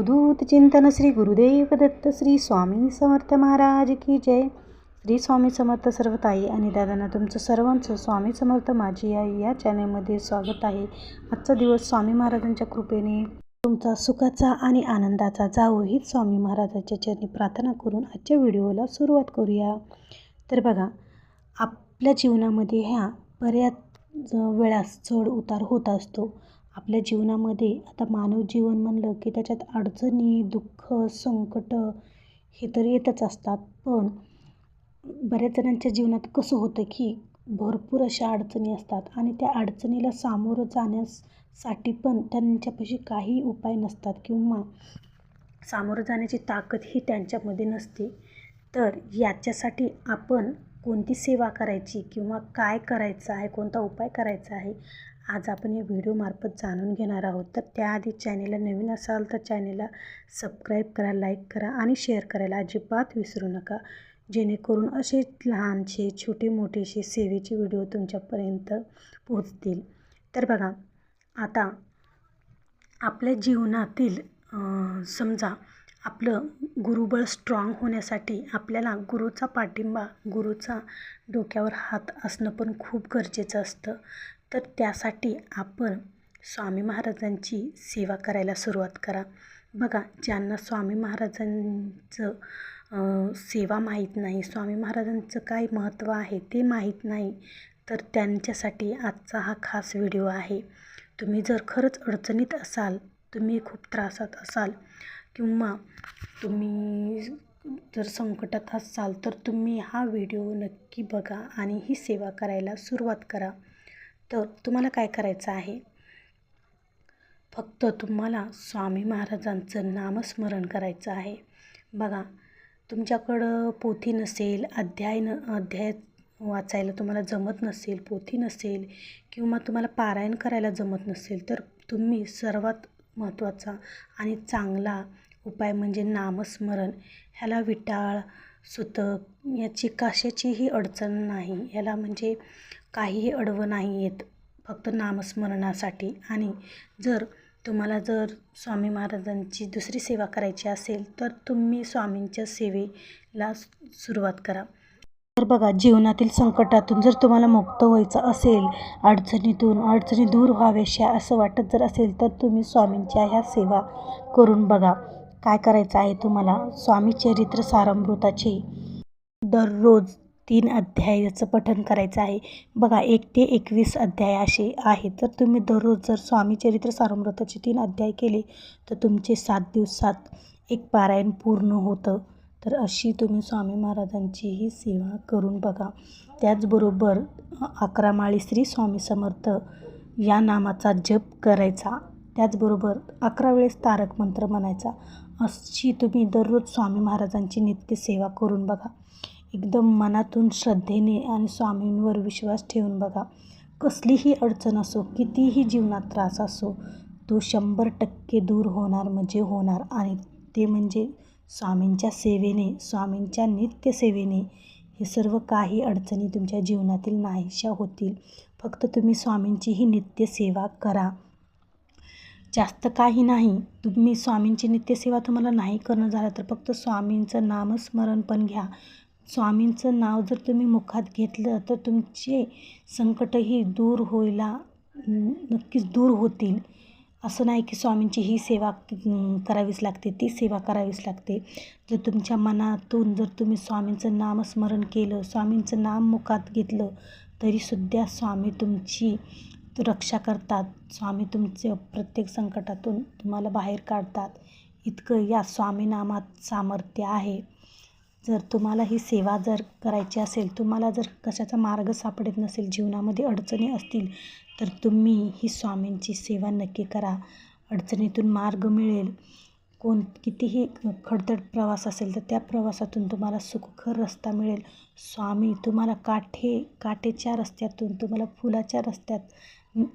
अवधूत चिंतन श्री गुरुदेव दत्त श्री स्वामी समर्थ महाराज की जय. श्री स्वामी समर्थ. सर्व ताई आणि दादांना तुमचं सर्वांचं स्वामी समर्थ माझी आई या चॅनलमध्ये स्वागत आहे. आजचा दिवस स्वामी महाराजांच्या कृपेने तुमचा सुखाचा आणि आनंदाचा जावो हीच स्वामी महाराजांच्या चरणी प्रार्थना करून आजच्या व्हिडिओला सुरुवात करूया. तर बघा, आपल्या जीवनामध्ये ह्या बऱ्याच वेळास चढ उतार होत असतो. आपल्या जीवनामध्ये आता मानव जीवन म्हणलं की त्याच्यात अडचणी, दुःख, संकट हे तर येतच असतात. पण बऱ्याच जणांच्या जीवनात कसं होतं की भरपूर अशा अडचणी असतात आणि त्या अडचणीला सामोरं जाण्यासाठी पण त्यांच्यापाशी काही उपाय नसतात किंवा सामोरं जाण्याची ताकद ही त्यांच्यामध्ये नसते. तर याच्यासाठी आपण कोणती सेवा करायची किंवा काय करायचं आहे, कोणता उपाय करायचा आहे, आज आपण या व्हिडिओमार्फत जाणून घेणार आहोत. तर त्याआधी चॅनेलला नवीन असाल तर चॅनेलला सबस्क्राईब करा, लाईक करा आणि शेअर करायला अजिबात विसरू नका, जेणेकरून असे लहानसे छोटे मोठेसे सेवेचे व्हिडिओ तुमच्यापर्यंत पोहोचतील. तर बघा, आता आपल्या जीवनातील समजा आपलं गुरुबळ स्ट्रॉंग होण्यासाठी आपल्याला गुरुचा पाठिंबा, गुरुचा डोक्यावर हात असणं पण खूप गरजेचं असतं. तर त्यासाठी आपण स्वामी महाराजांची सेवा करायला सुरुवात करा. बघा, ज्यांना स्वामी महाराजांचं सेवा माहीत नाही, स्वामी महाराजांचं काय महत्त्व आहे ते माहीत नाही, तर त्यांच्यासाठी आजचा हा खास व्हिडिओ आहे. तुम्ही जर खरंच अडचणीत असाल, तुम्ही खूप त्रासात असाल किंवा तुम्ही जर संकटात असाल, तर तुम्ही हा व्हिडिओ नक्की बघा आणि ही सेवा करायला सुरुवात करा. तर तुम्हाला काय करायचं आहे, फक्त तुम्हाला स्वामी महाराजांचं नामस्मरण करायचं आहे. बघा, तुमच्याकडं पोथी नसेल, अध्याय वाचायला तुम्हाला जमत नसेल, पोथी नसेल किंवा तुम्हाला पारायण करायला जमत नसेल, तर तुम्ही सर्वात महत्त्वाचा आणि चांगला उपाय म्हणजे नामस्मरण. ह्याला विटाळ, सुतक याची कशाचीही अडचण नाही, ह्याला म्हणजे काहीही अडवं नाही येत, फक्त नामस्मरणासाठी. आणि जर तुम्हाला स्वामी महाराजांची दुसरी सेवा करायची असेल तर तुम्ही स्वामींच्या सेवेला सुरुवात करा. तर बघा, जीवनातील संकटातून जर तुम्हाला मुक्त व्हायचं असेल, अडचणी दूर व्हाव्याशा असं वाटत जर असेल, तर तुम्ही स्वामींच्या ह्या सेवा करून बघा. काय करायचं आहे तुम्हाला, स्वामी चरित्र सारामृताचे दररोज 3 अध्यायाचं पठण करायचं आहे. बघा, 1 ते 21 अध्याय असे आहेत. तर तुम्ही दररोज जर स्वामी चरित्र सारामृताचे 3 अध्याय केले तर तुमचे 7 दिवसात एक पारायण पूर्ण होतं. तर अशी तुम्ही स्वामी महाराजांचीही सेवा करून बघा. त्याचबरोबर 11 माळी श्री स्वामी समर्थ या नामाचा जप करायचा. त्याचबरोबर 11 वेळेस तारक मंत्र म्हणायचा. अशी तुम्ही दररोज स्वामी महाराजांची नित्य सेवा करून बघा. एकदम मनातून श्रद्धेने आणि स्वामींवर विश्वास ठेवून बघा. कसलीही अडचण असो, कितीही जीवनात त्रास असो, तो 100% दूर होणार म्हणजे होणार. आणि ते म्हणजे स्वामींच्या सेवेने, स्वामींच्या नित्य सेवेने हे सर्व काही अडचणी तुमच्या जीवनातील नाहीशा होतील. फक्त तुम्ही स्वामींची ही नित्य सेवा करा, जास्त काही नाही. तुम्ही स्वामींची नित्यसेवा तुम्हाला नाही करणं झालं तर फक्त स्वामींचं नामस्मरण पण घ्या. स्वामींचं नाव जर तुम्ही मुखात घेतलं तर तुमचे संकटही दूर व्हायला नक्कीच दूर होतील. असं नाही की स्वामींची ही सेवा करावीच लागते, ती सेवा करावीच लागते. जर तुमच्या मनातून जर तुम्ही स्वामींचं नामस्मरण केलं, स्वामींचं नाम मुखात घेतलं, तरीसुद्धा स्वामी तुमची रक्षा करतात. स्वामी तुमचे प्रत्येक संकटातून तुम्हाला बाहेर काढतात. इतकं या स्वामी नामात सामर्थ्य आहे. जर तुम्हाला ही सेवा जर करायची असेल, तुम्हाला जर कशाचा मार्ग सापडत नसेल, जीवनामध्ये अडचणी असतील, तर तुम्ही ही स्वामींची सेवा नक्की करा. अडचणीतून मार्ग मिळेल. कितीही खडतर प्रवास असेल तर त्या प्रवासातून तुम्हाला सुखकर रस्ता मिळेल. स्वामी तुम्हाला काटेच्या रस्त्यातून, तुम्हाला फुलाच्या रस्त्यात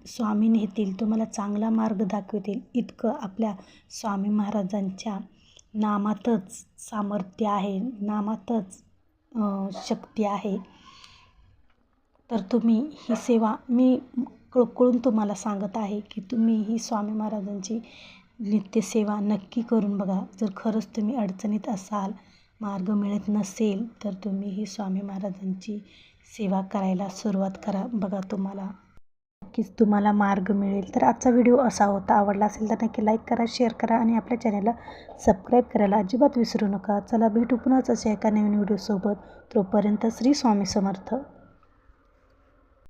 स्वामी नेतील, तुम्हाला चांगला मार्ग दाखवतील. इतकं आपल्या स्वामी महाराजांच्या नामातच सामर्थ्य आहे, नामातच शक्ती आहे. तर तुम्ही ही सेवा मी कळकळून तुम्हाला सांगत आहे की तुम्ही ही स्वामी महाराजांची नित्यसेवा नक्की करून बघा. जर खरंच तुम्ही अडचणीत असाल, मार्ग मिळत नसेल, तर तुम्ही ही स्वामी महाराजांची सेवा करायला सुरुवात करा. बघा नक्कीच तुम्हाला मार्ग मिळेल. तर आजचा व्हिडिओ असा होता. आवडला असेल तर नक्की लाईक करा, शेअर करा आणि आपल्या चॅनलला सबस्क्राईब करायला अजिबात विसरू नका. चला भेटू पुन्हाच अशा एका नवीन व्हिडिओसोबत. तोपर्यंत श्री स्वामी समर्थ.